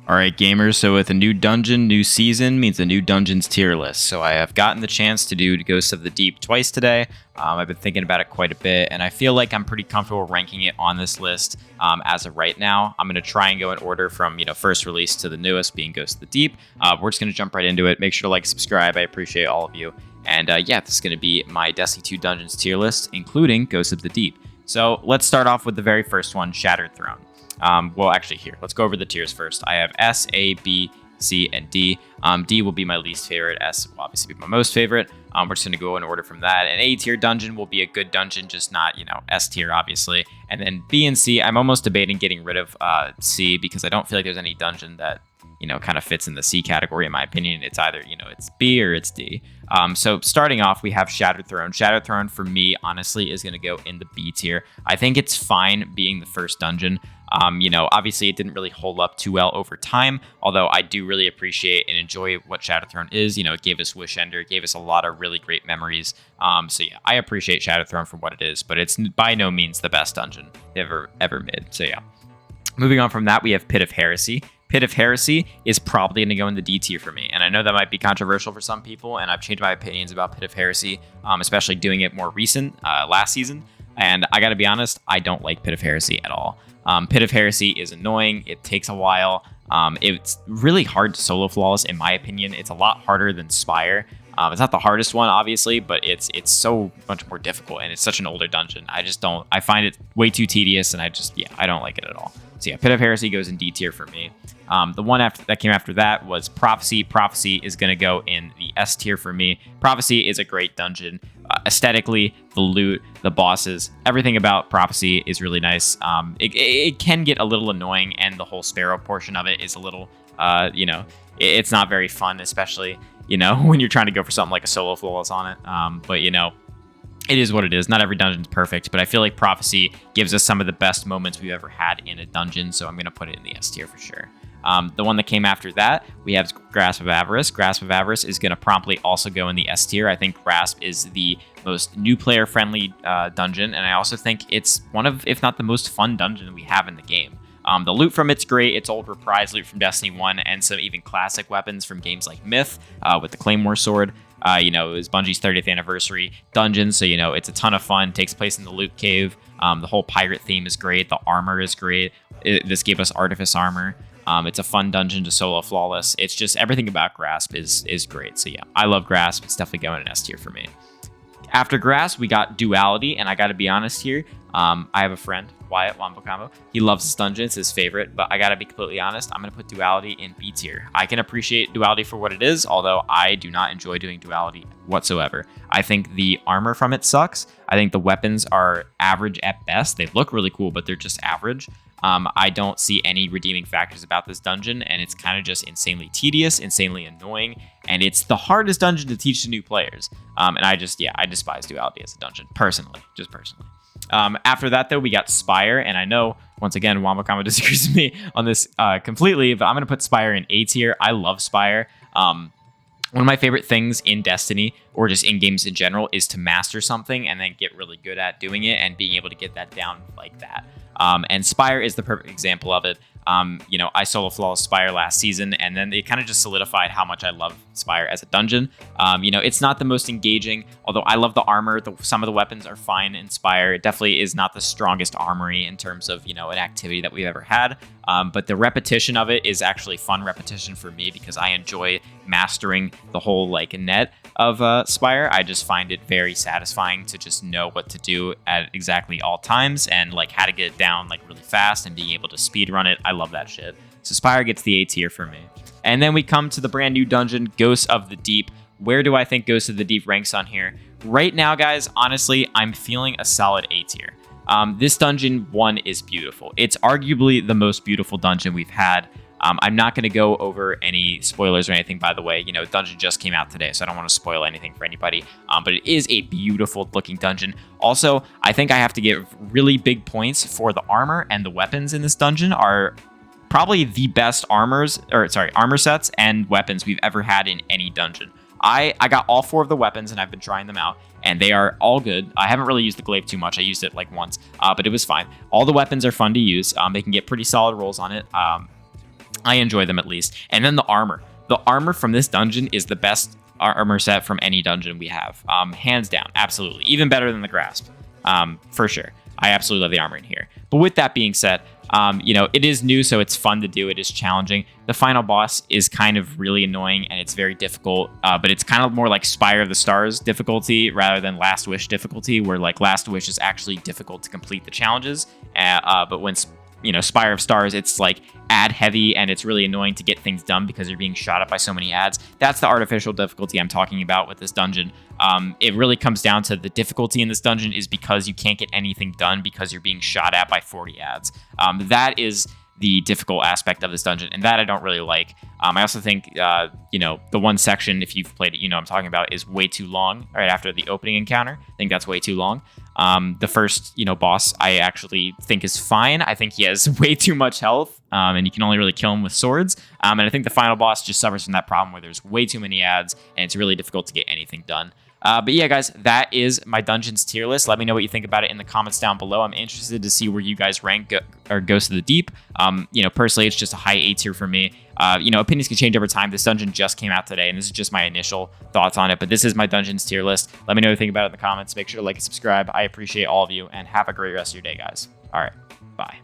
All right, gamers. So with a new dungeon, new season means a new dungeons tier list. So I have gotten the chance to do Ghosts of the Deep twice today. I've been thinking about it quite a bit, and I feel like I'm pretty comfortable ranking it on this list as of right now. I'm going to try and go in order from first release to the newest, being Ghosts of the Deep. We're just going to jump right into it. Make sure to like, subscribe. I appreciate all of you. And yeah, this is going to be my Destiny 2 dungeons tier list, including Ghosts of the Deep. So let's start off with the very first one, Shattered Throne. Well, actually, here, let's go over the tiers first. I have S, A, B, C, and D. D will be my least favorite. S will obviously be my most favorite. We're just going to go in order from that. An A tier dungeon will be a good dungeon, just not, S tier, obviously. And then B and C, I'm almost debating getting rid of C because I don't feel like there's any dungeon that, kind of fits in the C category, in my opinion. It's either, it's B or it's D. So starting off, we have Shattered Throne. Shattered Throne, for me, honestly, is going to go in the B tier. I think it's fine being the first dungeon. Obviously it didn't really hold up too well over time, although I do really appreciate and enjoy what Shattered Throne is. It gave us Wish Ender, it gave us a lot of really great memories. So yeah, I appreciate Shattered Throne for what it is, but it's by no means the best dungeon ever made. So yeah. Moving on from that, we have Pit of Heresy. Pit of Heresy is probably going to go in the D tier for me, and I know that might be controversial for some people, and I've changed my opinions about Pit of Heresy, especially doing it more recent, last season. And I gotta be honest, I don't like Pit of Heresy at all. Pit of Heresy is annoying. It takes a while. It's really hard to solo flawless, in my opinion. It's a lot harder than Spire. It's not the hardest one, obviously, but it's so much more difficult, and it's such an older dungeon. I find it way too tedious, and I don't like it at all. So yeah, Pit of Heresy goes in D tier for me. The one that came after that was Prophecy. Prophecy is going to go in the S tier for me. Prophecy is a great dungeon. Aesthetically, the loot, the bosses, everything about Prophecy is really nice. It can get a little annoying, and the whole Sparrow portion of it is a little, it's not very fun, especially, when you're trying to go for something like a solo flawless on it. But, it is what it is. Not every dungeon's perfect, but I feel like Prophecy gives us some of the best moments we've ever had in a dungeon, so I'm going to put it in the S tier for sure. The one that came after that, we have Grasp of Avarice. Grasp of Avarice is going to promptly also go in the S tier. I think Grasp is the most new player friendly dungeon, and I also think it's one of, if not the most fun dungeon we have in the game. The loot from it's great. It's old reprised loot from Destiny 1 and some even classic weapons from games like Myth with the Claymore Sword. It was Bungie's 30th anniversary dungeon, so it's a ton of fun. Takes place in the Loot Cave. The whole pirate theme is great. The armor is great. This gave us Artifice armor. It's a fun dungeon to solo flawless. It's just everything about Grasp is great. So yeah, I love Grasp. It's definitely going in S tier for me. After Grasp, we got Duality, and I got to be honest here. I have a friend, Wyatt Wombo Combo. He loves this dungeon. It's his favorite, but I got to be completely honest. I'm going to put Duality in B tier. I can appreciate Duality for what it is, although I do not enjoy doing Duality whatsoever. I think the armor from it sucks. I think the weapons are average at best. They look really cool, but they're just average. I don't see any redeeming factors about this dungeon, and it's kind of just insanely tedious, insanely annoying, and it's the hardest dungeon to teach to new players. And I despise Duality as a dungeon, personally. After that, though, we got Spire, and I know, once again, Wambakama disagrees with me on this completely, but I'm going to put Spire in A tier. I love Spire. One of my favorite things in Destiny, or just in games in general, is to master something and then get really good at doing it and being able to get that down like that. And Spire is the perfect example of it. I solo flawless Spire last season, and then it kind of just solidified how much I love Spire as a dungeon. It's not the most engaging, although I love the armor. Some of the weapons are fine in Spire. It definitely is not the strongest armory in terms of, an activity that we've ever had. But the repetition of it is actually fun repetition for me because I enjoy mastering the whole net of Spire. I just find it very satisfying to just know what to do at exactly all times and how to get it down really fast and being able to speed run it. I love that shit. So Spire gets the A tier for me. And then we come to the brand new dungeon, Ghosts of the Deep. Where do I think Ghosts of the Deep ranks on here? Right now, guys, honestly, I'm feeling a solid A tier. This dungeon, one, is beautiful. It's arguably the most beautiful dungeon we've had. I'm not going to go over any spoilers or anything, by the way. Dungeon just came out today, so I don't want to spoil anything for anybody. But it is a beautiful looking dungeon. Also, I think I have to give really big points for the armor, and the weapons in this dungeon are probably the best armor sets and weapons we've ever had in any dungeon. I got all 4 of the weapons, and I've been trying them out, and they are all good. I haven't really used the glaive too much. I used it once, but it was fine. All the weapons are fun to use. They can get pretty solid rolls on it. I enjoy them at least. And then the armor. The armor from this dungeon is the best armor set from any dungeon we have. Hands down, absolutely. Even better than the Grasp, for sure. I absolutely love the armor in here. But with that being said, it is new, so it's fun to do. It is challenging. The final boss is kind of really annoying, and it's very difficult, but it's kind of more like Spire of the Stars difficulty rather than Last Wish difficulty, where like Last Wish is actually difficult to complete the challenges. But when Spire of Stars, it's like ad heavy and it's really annoying to get things done because you're being shot at by so many ads. That's the artificial difficulty I'm talking about with this dungeon. It really comes down to the difficulty in this dungeon is because you can't get anything done because you're being shot at by 40 ads. That is the difficult aspect of this dungeon, and that I don't really like. I also think, the one section, if you've played it, I'm talking about, is way too long right after the opening encounter. I think that's way too long. The first, boss I actually think is fine. I think he has way too much health, and you can only really kill him with swords. And I think the final boss just suffers from that problem where there's way too many ads, and it's really difficult to get anything done. But yeah, guys, that is my dungeons tier list. Let me know what you think about it in the comments down below. I'm interested to see where you guys rank Ghost of the Deep. Personally, it's just a high A tier for me. Opinions can change over time. This dungeon just came out today, and this is just my initial thoughts on it. But this is my dungeons tier list. Let me know what you think about it in the comments. Make sure to like and subscribe. I appreciate all of you, and have a great rest of your day, guys. All right, bye.